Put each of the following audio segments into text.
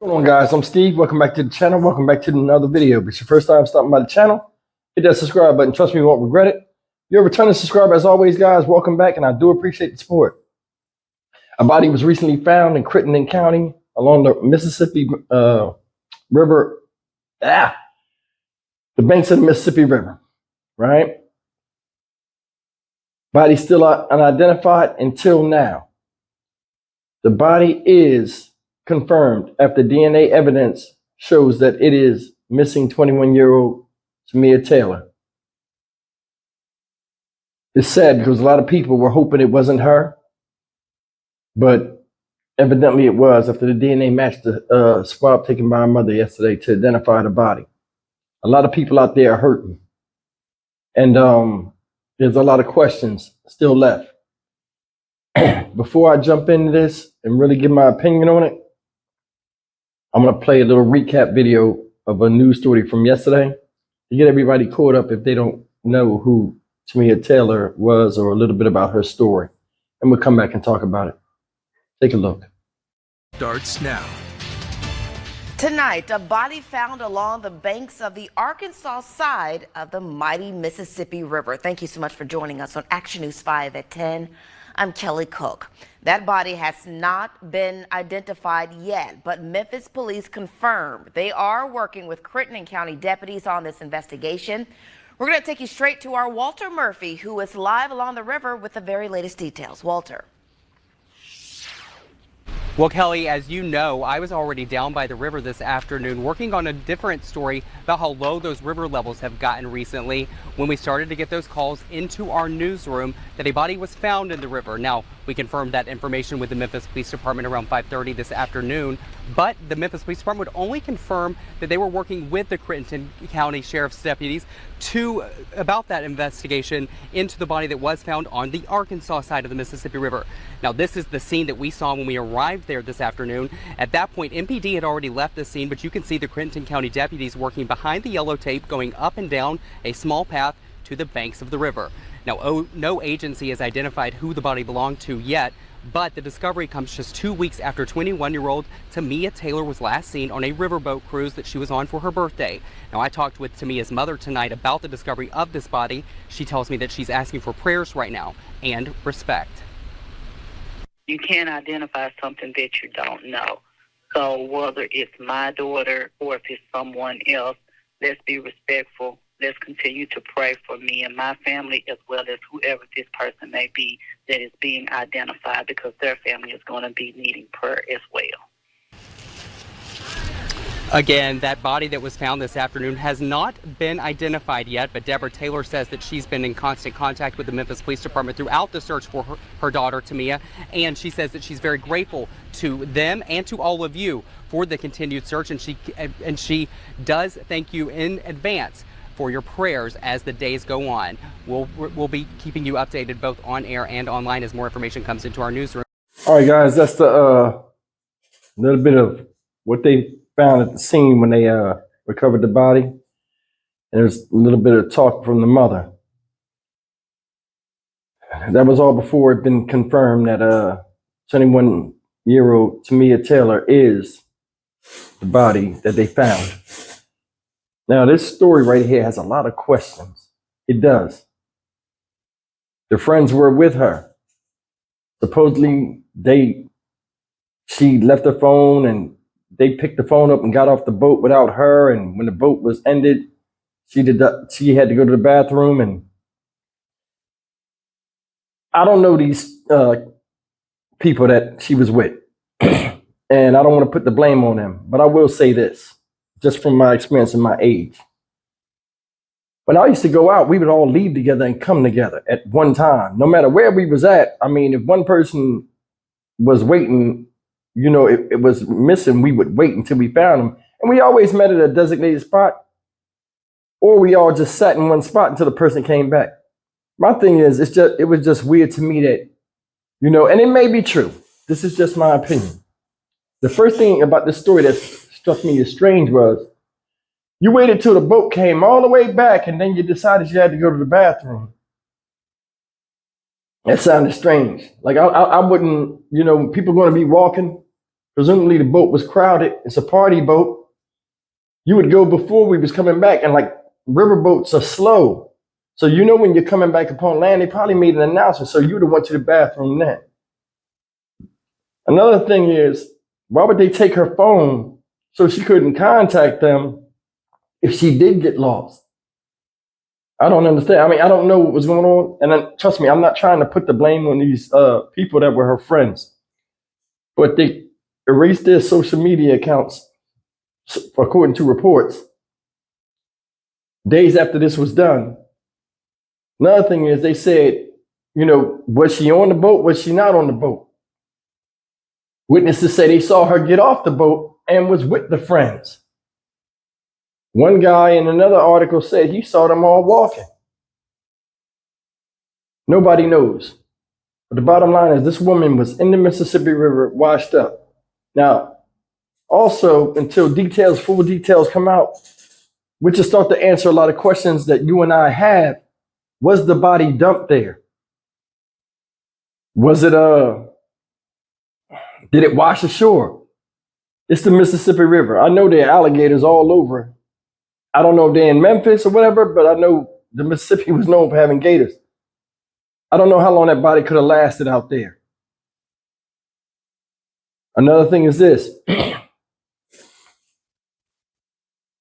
What's going on, guys? I'm Steve. Welcome back to the channel. Welcome back to another video. If it's your first time stopping by the channel, hit that subscribe button. Trust me, you won't regret it. If you're a returning subscriber, as always, guys, welcome back, and I do appreciate the support. A body was recently found in Crittenden County along the Mississippi River, the banks of the Mississippi River, right? Body still unidentified until now. The body is confirmed after DNA evidence shows that it is missing 21-year-old Tamia Taylor. It's sad because a lot of people were hoping it wasn't her, but evidently it was after the DNA matched the swab taken by her mother yesterday to identify the body. A lot of people out there are hurting, and there's a lot of questions still left. Before I jump into this and really give my opinion on it, I'm going to play a little recap video of a news story from yesterday to get everybody caught up if they don't know who Tamia Taylor was or a little bit about her story. And we'll come back and talk about it. Take a look. Starts now. Tonight, a body found along the banks of the Arkansas side of the mighty Mississippi River. Thank you so much for joining us on Action News 5 at 10. I'm Kelly Cook. That body has not been identified yet, but Memphis police confirmed they are working with Crittenden County deputies on this investigation. We're going to take you straight to our Walter Murphy, who is live along the river with the very latest details. Walter. Well, Kelly, as you know, I was already down by the river this afternoon working on a different story about how low those river levels have gotten recently when we started to get those calls into our newsroom that a body was found in the river. Now, we confirmed that information with the Memphis Police Department around 5:30 this afternoon, but the Memphis Police Department would only confirm that they were working with the Crittenden County Sheriff's deputies about that investigation into the body that was found on the Arkansas side of the Mississippi River. Now, this is the scene that we saw when we arrived there this afternoon. At that point, MPD had already left the scene, but you can see the Crittenden County deputies working behind the yellow tape, going up and down a small path to the banks of the river. Now, no agency has identified who the body belonged to yet, but the discovery comes just 2 weeks after 21-year-old Tamia Taylor was last seen on a riverboat cruise that she was on for her birthday. Now, I talked with Tamia's mother tonight about the discovery of this body. She tells me that she's asking for prayers right now and respect. You can't identify something that you don't know. So whether it's my daughter or if it's someone else, let's be respectful. Let's continue to pray for me and my family, as well as whoever this person may be that is being identified, because their family is going to be needing prayer as well. Again, that body that was found this afternoon has not been identified yet, but Deborah Taylor says that she's been in constant contact with the Memphis Police Department throughout the search for her daughter, Tamia, and she says that she's very grateful to them and to all of you for the continued search, and she does thank you in advance for your prayers as the days go on. We'll be keeping you updated both on air and online as more information comes into our newsroom. All right, guys, that's the little bit of what they found at the scene when they recovered the body. And there's a little bit of talk from the mother. That was all before it been confirmed that 21-year-old Tamia Taylor is the body that they found. Now, this story right here has a lot of questions. It does. The friends were with her. Supposedly, she left her phone and they picked the phone up and got off the boat without her. And when the boat was ended, she had to go to the bathroom. And I don't know these people that she was with. And I don't want to put the blame on them. But I will say this, just from my experience and my age. When I used to go out, we would all leave together and come together at one time, no matter where we was at. I mean, if one person was waiting, it was missing, we would wait until we found them. And we always met at a designated spot, or we all just sat in one spot until the person came back. My thing is, it was just weird to me that, and it may be true. This is just my opinion. The first thing about this story that struck me as strange was you waited till the boat came all the way back and then you decided you had to go to the bathroom. That sounded strange. Like I wouldn't, people going to be walking Presumably the boat was crowded. It's a party boat. You would go before we was coming back, and like river boats are slow. So you know when you're coming back upon land, they probably made an announcement. So you would have went to the bathroom then. Another thing is, why would they take her phone so she couldn't contact them if she did get lost? I don't understand. I mean, I don't know what was going on. And then, trust me, I'm not trying to put the blame on these people that were her friends. But they erased their social media accounts, according to reports, days after this was done. Another thing is they said, was she on the boat? Was she not on the boat? Witnesses say they saw her get off the boat and was with the friends. One guy in another article said he saw them all walking. Nobody knows. But the bottom line is this woman was in the Mississippi River, washed up. Now, also, until full details come out, we just start to answer a lot of questions that you and I have. Was the body dumped there? Was it did it wash ashore? It's the Mississippi River. I know there are alligators all over. I don't know if they're in Memphis or whatever, but I know the Mississippi was known for having gators. I don't know how long that body could have lasted out there. Another thing is this.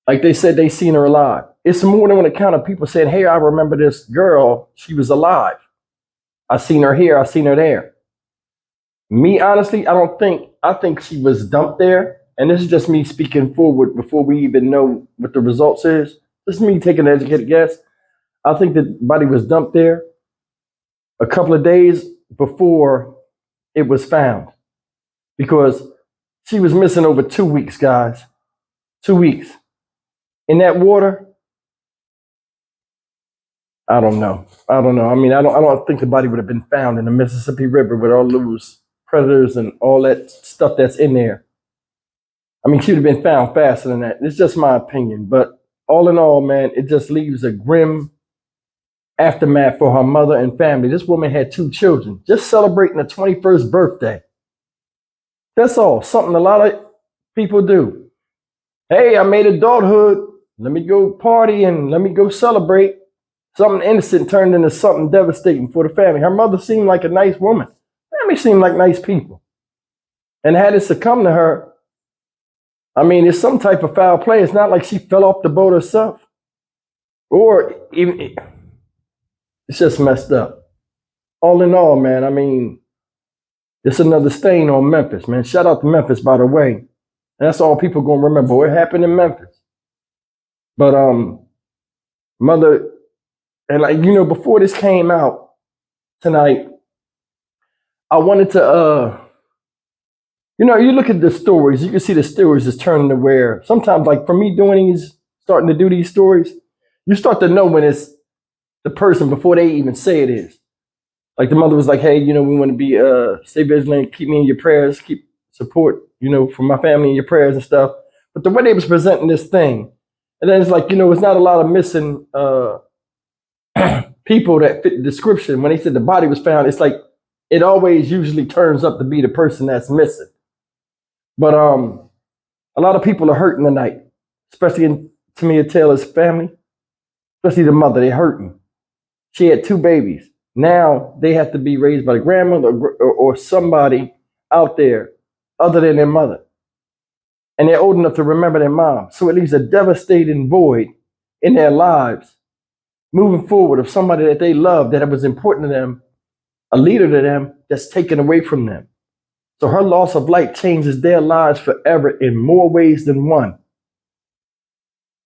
Like they said, they seen her alive. It's more than one account of people saying, hey, I remember this girl. She was alive. I seen her here. I seen her there. Me, honestly, I think she was dumped there. And this is just me speaking forward before we even know what the results is. This is me taking an educated guess. I think the body was dumped there a couple of days before it was found. Because she was missing over 2 weeks, guys. 2 weeks. In that water, I don't know. I mean, I don't think the body would have been found in the Mississippi River with all those predators and all that stuff that's in there. I mean, she would have been found faster than that. It's just my opinion. But all in all, man, it just leaves a grim aftermath for her mother and family. This woman had 2 children, just celebrating her 21st birthday. That's all. Something a lot of people do. Hey, I made adulthood. Let me go party and let me go celebrate. Something innocent turned into something devastating for the family. Her mother seemed like a nice woman. Family seemed like nice people. And had it succumbed to her, I mean, it's some type of foul play. It's not like she fell off the boat herself. Or even, it's just messed up. All in all, man, I mean, it's another stain on Memphis, man. Shout out to Memphis, by the way. And that's all people gonna remember. What happened in Memphis? But mother, and before this came out tonight, I wanted to you look at the stories, you can see the stories is turning to where sometimes, like for me starting to do these stories, you start to know when it's the person before they even say it is. Like the mother was like, hey, we want to be stay vigilant, keep me in your prayers, keep support, for my family in your prayers and stuff. But the way they was presenting this thing, and then it's like, it's not a lot of missing people that fit the description. When they said the body was found, it's like it always usually turns up to be the person that's missing. But a lot of people are hurting tonight, especially in Tamia Taylor's family, especially the mother. They're hurting. She had 2 babies. Now they have to be raised by the grandmother or somebody out there other than their mother. And they're old enough to remember their mom. So it leaves a devastating void in their lives moving forward of somebody that they love, that was important to them, a leader to them, that's taken away from them. So her loss of life changes their lives forever in more ways than one.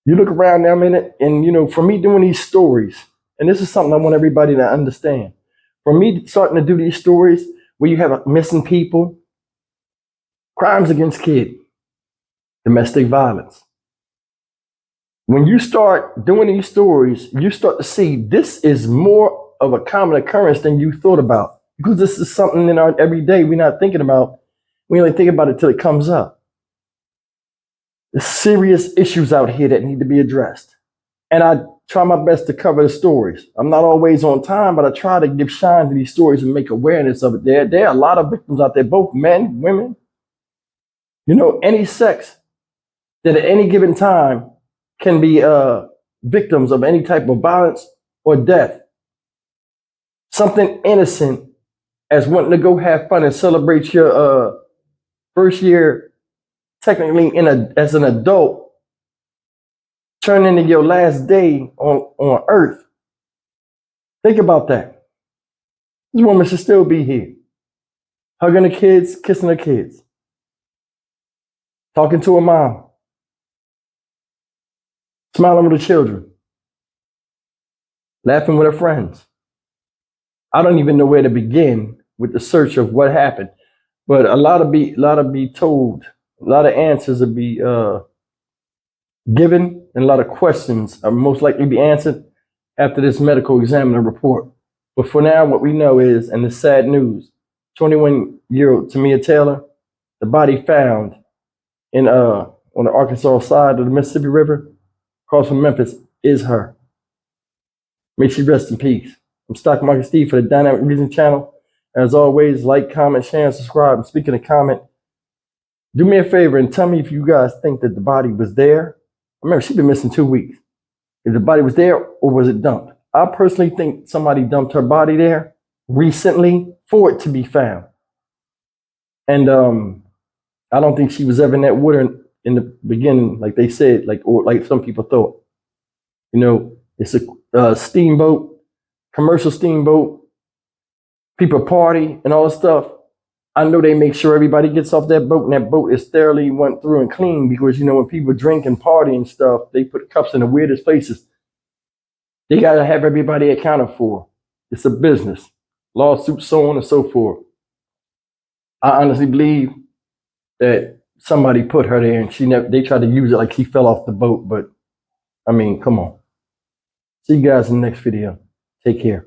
You look around now, and for me doing these stories, and this is something I want everybody to understand. For me starting to do these stories where you have missing people, crimes against kids, domestic violence. When you start doing these stories, you start to see this is more of a common occurrence than you thought about, because this is something in our everyday we're not thinking about. We only think about it till it comes up. There's serious issues out here that need to be addressed. And I try my best to cover the stories. I'm not always on time, but I try to give shine to these stories and make awareness of it. There are a lot of victims out there, both men, women. You know, any sex that at any given time can be victims of any type of violence or death. Something innocent as wanting to go have fun and celebrate your first year, technically as an adult, turn into your last day on earth. Think about that. This woman should still be here, hugging the kids, kissing the kids, talking to her mom, smiling with the children, laughing with her friends. I don't even know where to begin with the search of what happened, but a lot of be told, a lot of answers will be given, and a lot of questions are most likely be answered after this medical examiner report. But for now, what we know is, and the sad news, 21-year-old Tamia Taylor, the body found in on the Arkansas side of the Mississippi River, across from Memphis, is her. May she rest in peace. I'm Stock Market Steve for the Dynamic Reason channel. As always, like, comment, share, and subscribe. And speaking of comment, do me a favor and tell me if you guys think that the body was there. Remember, she's been missing 2 weeks. If the body was there or was it dumped? I personally think somebody dumped her body there recently for it to be found. And I don't think she was ever in that water in the beginning, like they said, or like some people thought. You know, it's a steamboat, commercial steamboat, people party and all this stuff. I know they make sure everybody gets off that boat and that boat is thoroughly went through and clean, because, you know, when people drink and party and stuff, they put cups in the weirdest places. They got to have everybody accounted for. It's a business. Lawsuits, so on and so forth. I honestly believe that somebody put her there and they tried to use it like she fell off the boat. But, I mean, come on. See you guys in the next video. Take care.